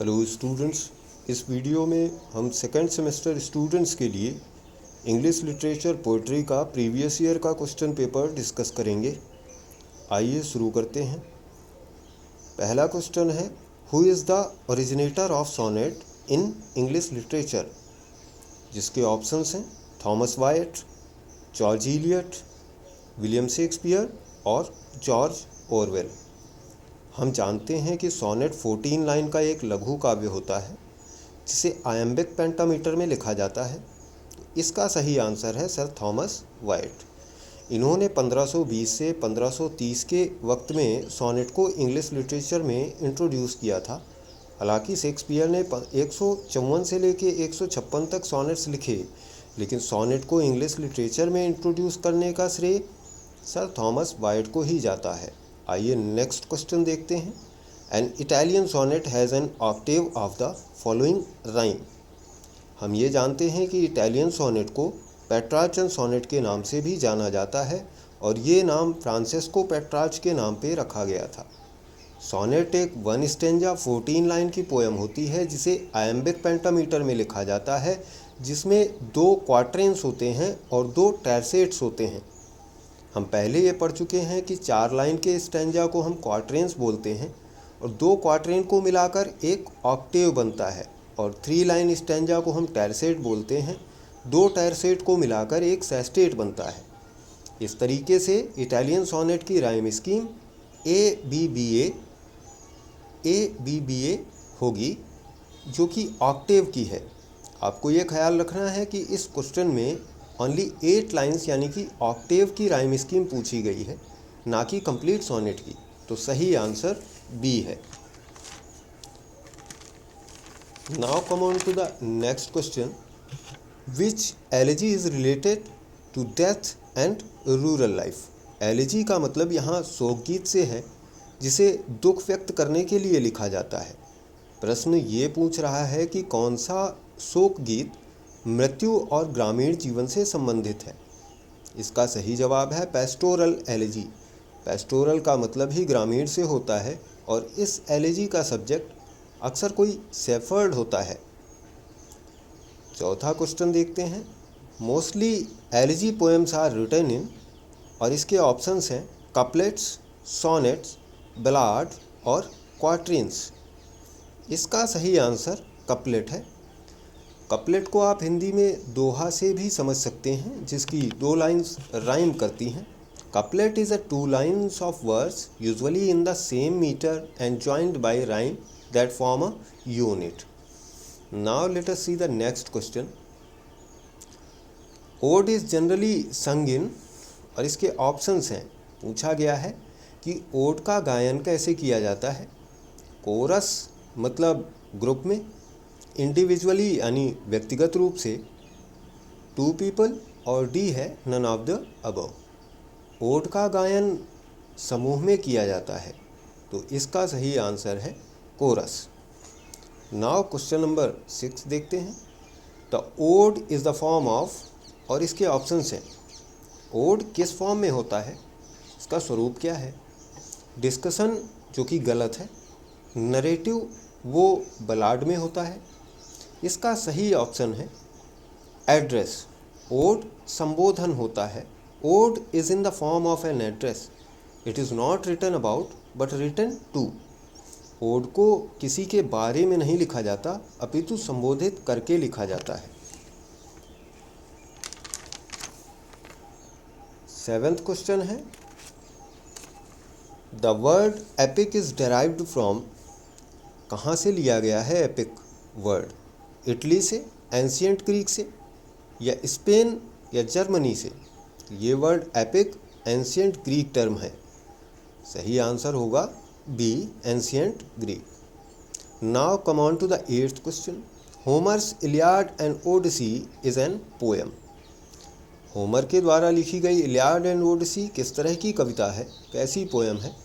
Hello students, इस video में हम सेकेंड सेमेस्टर स्टूडेंट्स के लिए इंग्लिश लिटरेचर पोइट्री का प्रीवियस ईयर का क्वेश्चन पेपर डिस्कस करेंगे। आइए शुरू करते हैं। पहला क्वेश्चन है, who is the originator of sonnet in English literature, जिसके ऑप्शंस हैं Thomas Wyatt, George Eliot, William Shakespeare और जॉर्ज ऑरवेल। हम जानते हैं कि सोनेट 14 लाइन का एक लघु काव्य होता है जिसे आयम्बिक पेंटामीटर में लिखा जाता है। तो इसका सही आंसर है सर थॉमस वाइट। इन्होंने 1520 से 1530 के वक्त में सोनेट को इंग्लिश लिटरेचर में इंट्रोड्यूस किया था। हालांकि शेक्सपियर ने 154 से लेके 156 तक सोनेट्स लिखे, लेकिन सोनेट को इंग्लिश लिटरेचर में इंट्रोड्यूस करने का श्रेय सर थॉमस वाइट को ही जाता है। आइए नेक्स्ट क्वेश्चन देखते हैं। An Italian sonnet has an octave of the following rhyme. हम ये जानते हैं कि इटालियन सोनेट को पेट्रार्चन सोनेट के नाम से भी जाना जाता है और ये नाम फ्रांसेस्को पेट्रार्च के नाम पे रखा गया था। सोनेट एक वन स्टेंजा 14 लाइन की पोएम होती है जिसे आयम्बिक पेंटामीटर में लिखा जाता है, जिसमें 2 क्वाट्रेंस होते हैं और 2 टैरसेट्स होते हैं। हम पहले ये पढ़ चुके हैं कि 4 लाइन के स्टेंजा को हम क्वाट्रेंस बोलते हैं और 2 क्वाट्रेन को मिलाकर एक ऑक्टेव बनता है, और 3 लाइन स्टेंजा को हम टैरसेट बोलते हैं। 2 टैरसेट को मिलाकर एक सेस्टेट बनता है। इस तरीके से इटालियन सोनेट की राइम स्कीम ए होगी, जो कि ऑक्टेव की है। आपको ये ख्याल रखना है कि इस क्वेश्चन में ओनली 8 लाइन्स यानी कि ऑक्टेव की राइम स्कीम पूछी गई है, ना कि कंप्लीट सोनेट की। तो सही आंसर बी है। Now come on to the next question, which elegy is related to death and rural life. Elegy का मतलब यहाँ शोक गीत से है, जिसे दुख व्यक्त करने के लिए लिखा जाता है। प्रश्न ये पूछ रहा है कि कौन सा शोक गीत मृत्यु और ग्रामीण जीवन से संबंधित है। इसका सही जवाब है पेस्टोरल एलिजी। पेस्टोरल का मतलब ही ग्रामीण से होता है और इस एलिजी का सब्जेक्ट अक्सर कोई शेफर्ड होता है। चौथा क्वेश्चन देखते हैं। Mostly elegy poems are written in, और इसके ऑप्शंस हैं कपलेट्स, सोनेट्स, बलाड और क्वाट्रेंस। इसका सही आंसर कपलेट है। कपलेट को आप हिंदी में दोहा से भी समझ सकते हैं, जिसकी 2 लाइन्स राइम करती हैं। Couplet is a 2 lines of words usually in the same meter and joined by rhyme that form a unit. Now let us see the next question. Ode is generally sung in, और इसके options हैं। पूछा गया है कि odd का गायन कैसे किया जाता है। कोरस मतलब ग्रुप में, इंडिविजुअली यानी व्यक्तिगत रूप से, 2 पीपल, और डी है none of the above. Ode का गायन समूह में किया जाता है, तो इसका सही आंसर है कोरस। नाउ क्वेश्चन नंबर 6 देखते हैं। The ode is the form of, और इसके ऑप्शंस हैं। ओड किस फॉर्म में होता है, इसका स्वरूप क्या है। डिस्कशन, जो कि गलत है। नरेटिव, वो बलाड में होता है। इसका सही ऑप्शन है एड्रेस। ओड संबोधन होता है। Ode is in the form of an address. It is not written about but written to. Ode को किसी के बारे में नहीं लिखा जाता, अपितु संबोधित करके लिखा जाता है। 7th क्वेश्चन है, the word epic is derived from. कहाँ से लिया गया है एपिक वर्ड। इटली से, एंशियंट ग्रीक से, या स्पेन या जर्मनी से। ये word epic ancient Greek term है। सही आंसर होगा B, ancient Greek. Now come on to the 8th question. Homer's Iliad and Odyssey is an poem. Homer के द्वारा लिखी गई इलियाड एंड ओडिसी किस तरह की कविता है, कैसी पोएम है।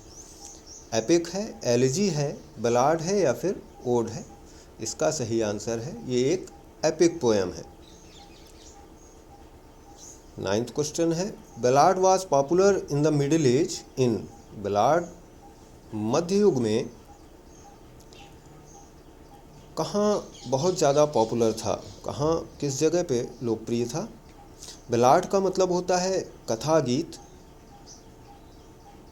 एपिक है, एलिजी है, बलाड है, या फिर ओड है। इसका सही आंसर है ये एक एपिक पोएम है। 9th क्वेश्चन है, ballad was popular in the middle age in. Ballad मध्य युग में कहाँ बहुत ज़्यादा पॉपुलर था, कहाँ किस जगह पे लोकप्रिय था? बैलाड का मतलब होता है कथा गीत।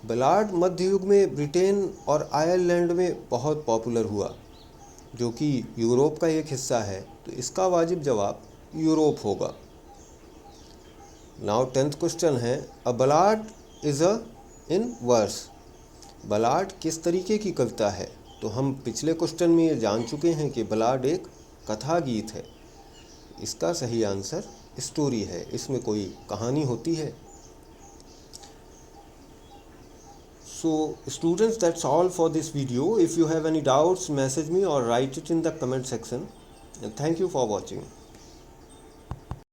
बैलाड मध्य युग में ब्रिटेन और आयरलैंड में बहुत पॉपुलर हुआ, जो कि यूरोप का एक हिस्सा है, तो इसका वाजिब जवाब यूरोप होगा। नाउ 10th क्वेश्चन है, a ballad is a in verse. Ballad किस तरीके की कविता है? तो हम पिछले क्वेश्चन में ये जान चुके हैं कि बैलाड एक कथा गीत है। इसका सही आंसर स्टोरी है, इसमें कोई कहानी होती है। So students, that's all for this video. If you have any doubts, message me or write it in the comment section. And thank you for watching.